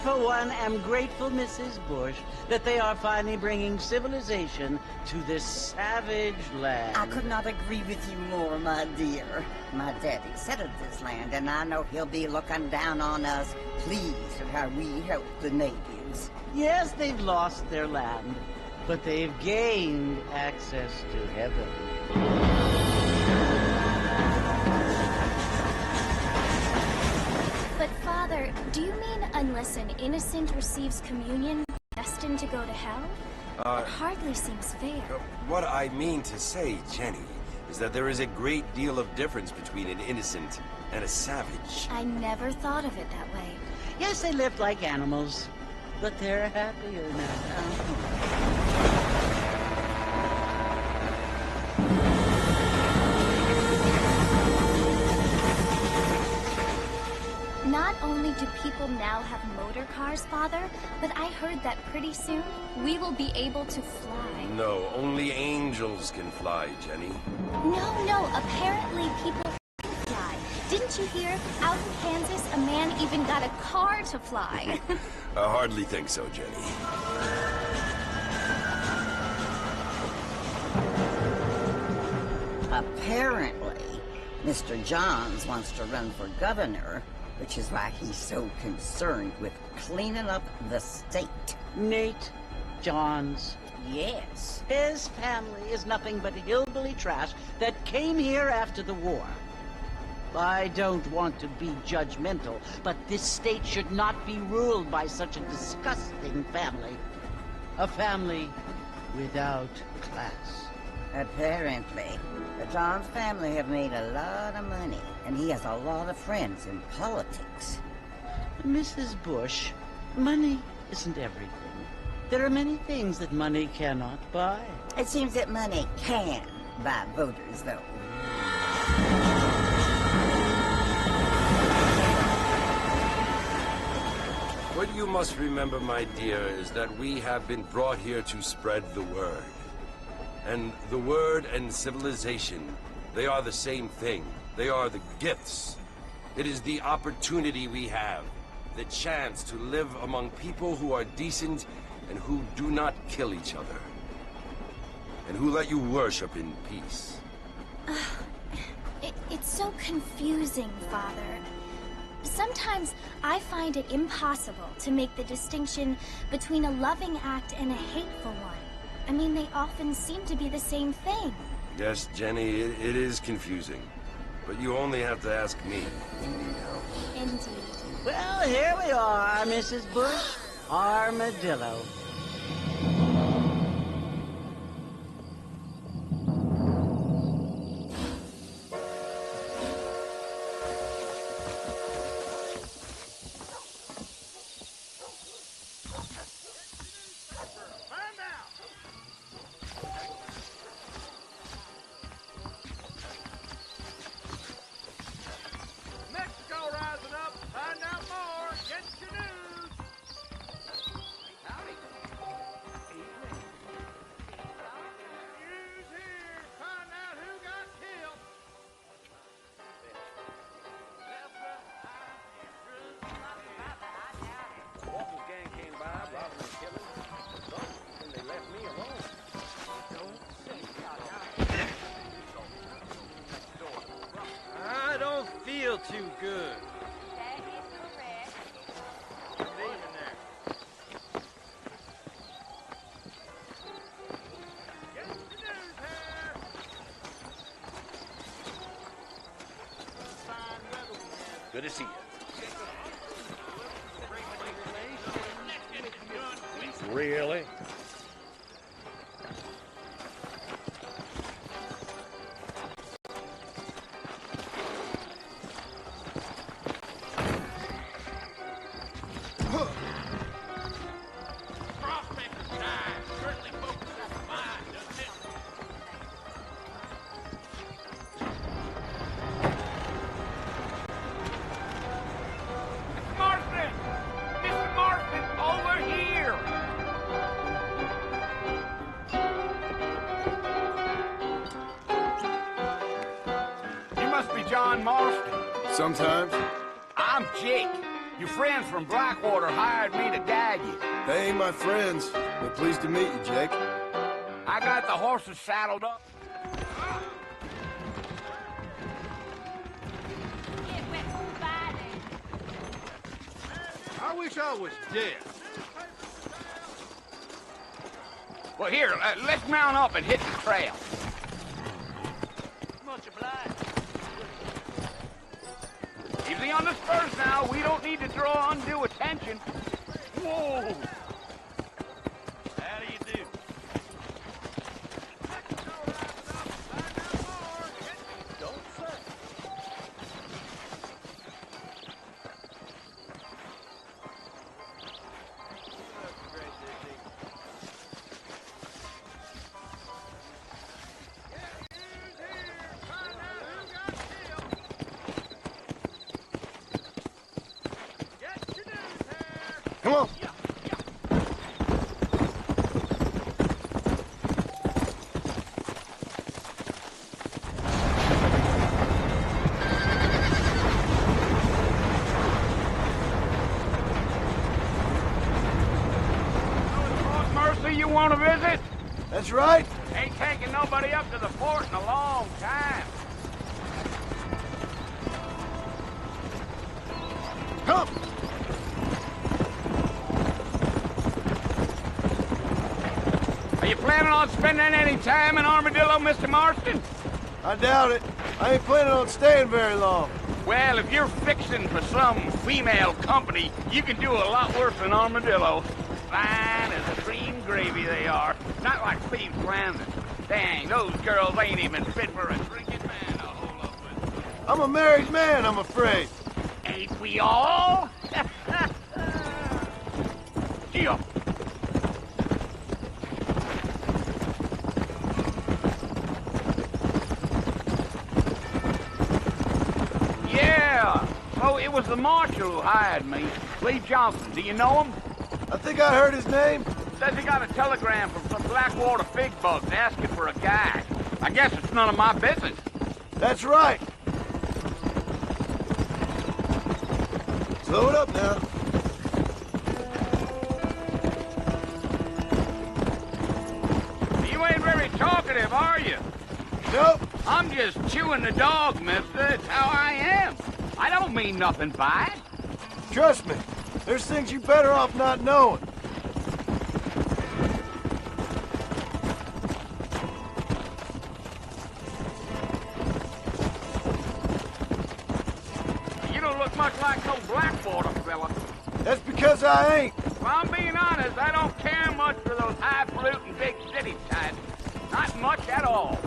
for one, am grateful, Mrs. Bush, that they are finally bringing civilization to this savage land. I could not agree with you more, my dear. My daddy settled this land, and I know he'll be looking down on us, pleased at how we help the natives. Yes, they've lost their land, but they've gained access to heaven. But, Father, do you mean unless an innocent receives communion, destined to go to hell? That hardly seems fair. What I mean to say, Jenny, is that there is a great deal of difference between an innocent and a savage. I never thought of it that way. Yes, they lived like animals, but they're happier now. Not only do people now have motor cars, Father, but I heard that pretty soon we will be able to fly. No, only angels can fly, Jenny. No, apparently people can fly. Didn't you hear? Out in Kansas, a man even got a car to fly. I hardly think so, Jenny. Apparently, Mr. Johns wants to run for governor, which is why he's so concerned with cleaning up the state. Nate Johns. Yes. His family is nothing but hillbilly trash that came here after the war. I don't want to be judgmental, but this state should not be ruled by such a disgusting family. A family without class. Apparently, the Johns family have made a lot of money, and he has a lot of friends in politics. Mrs. Bush, money isn't everything. There are many things that money cannot buy. It seems that money can buy voters, though. What you must remember, my dear, is that we have been brought here to spread the word. And the word and civilization, they are the same thing. They are the gifts. It is the opportunity we have, the chance to live among people who are decent and who do not kill each other. And who let you worship in peace. It's so confusing, Father. Sometimes I find it impossible to make the distinction between a loving act and a hateful one. I mean, they often seem to be the same thing. Yes, Jenny, it is confusing. But you only have to ask me if you need help. Indeed. Well, here we are, Mrs. Bush. Armadillo. I don't feel too good. That is correct. Leave in there. Get the news here. Fine weather we had. Good to see you. Really? Marston! Mr. Marston, over here! You must be John Marston. Sometimes. I'm Jake. Your friends from Blackwater hired me to guide you. They ain't my friends, but pleased to meet you, Jake. I got the horses saddled up. Get wet fighting. I wish I was dead. Well, here, let's mount up and hit the trail. Much obliged. Easy on the spurs now. We don't need to draw undue attention. Whoa! How do you do? Don't say. Come on. Fort Mercy you want to visit? That's right. Ain't taking nobody up to the fort in a long time. Come. Are you planning on spending any time in Armadillo, Mr. Marston? I doubt it. I ain't planning on staying very long. Well, if you're fixing for some female company, you can do a lot worse than Armadillo. Fine as a cream gravy they are. Not like Cleve's Landing. Dang, those girls ain't even fit for a drinking man to hold up with. I'm a married man, I'm afraid. Ain't we all? Gio. Yeah. So it was the marshal who hired me. Lee Johnson. Do you know him? I think I heard his name. Says he got a telegram from some Blackwater big bugs asking for a guy. I guess it's none of my business. That's right. Slow it up now. You ain't very talkative, are you? Nope. I'm just chewing the dog, mister. It's how I am. I don't mean nothing by it. Trust me. There's things you better off not knowing. You don't look much like no Blackwater fella. That's because I ain't. If I'm being honest, I don't care much for those highfalutin big city types. Not much at all.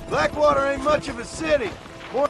Blackwater ain't much of a city. More